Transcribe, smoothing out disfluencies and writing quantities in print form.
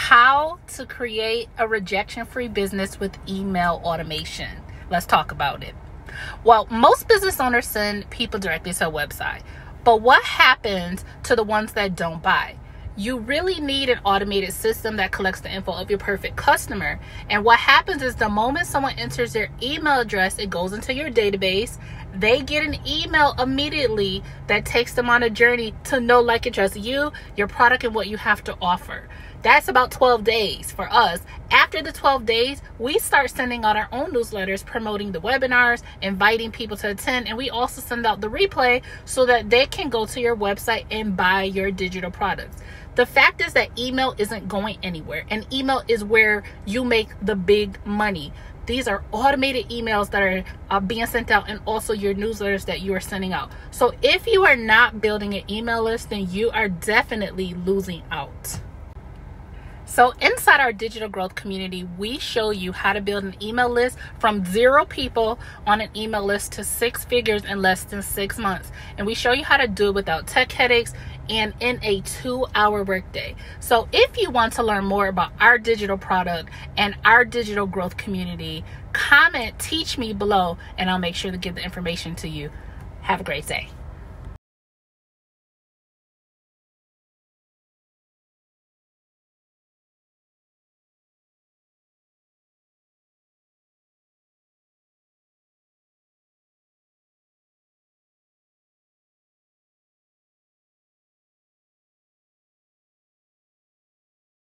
How to create a rejection-free business with email automation. Let's talk about it. Well, most business owners send people directly to a website, but what happens to the ones that don't buy? You really need an automated system that collects the info of your perfect customer. And what happens is the moment someone enters their email address, it goes into your database. They get an email immediately that takes them on a journey to know, like, and trust you, your product, and what you have to offer. That's about 12 days for us. After the 12 days, we start sending out our own newsletters, promoting the webinars, inviting people to attend, and we also send out the replay so that they can go to your website and buy your digital products. The fact is that email isn't going anywhere, and email is where you make the big money. These are automated emails that are being sent out, and also your newsletters that you are sending out. So if you are not building an email list, then you are definitely losing out. So inside our digital growth community, we show you how to build an email list from 0 people on an email list to 6 figures in less than 6 months. And we show you how to do it without tech headaches and in a 2-hour workday. So if you want to learn more about our digital product and our digital growth community, comment "teach me" below, and I'll make sure to give the information to you. Have a great day.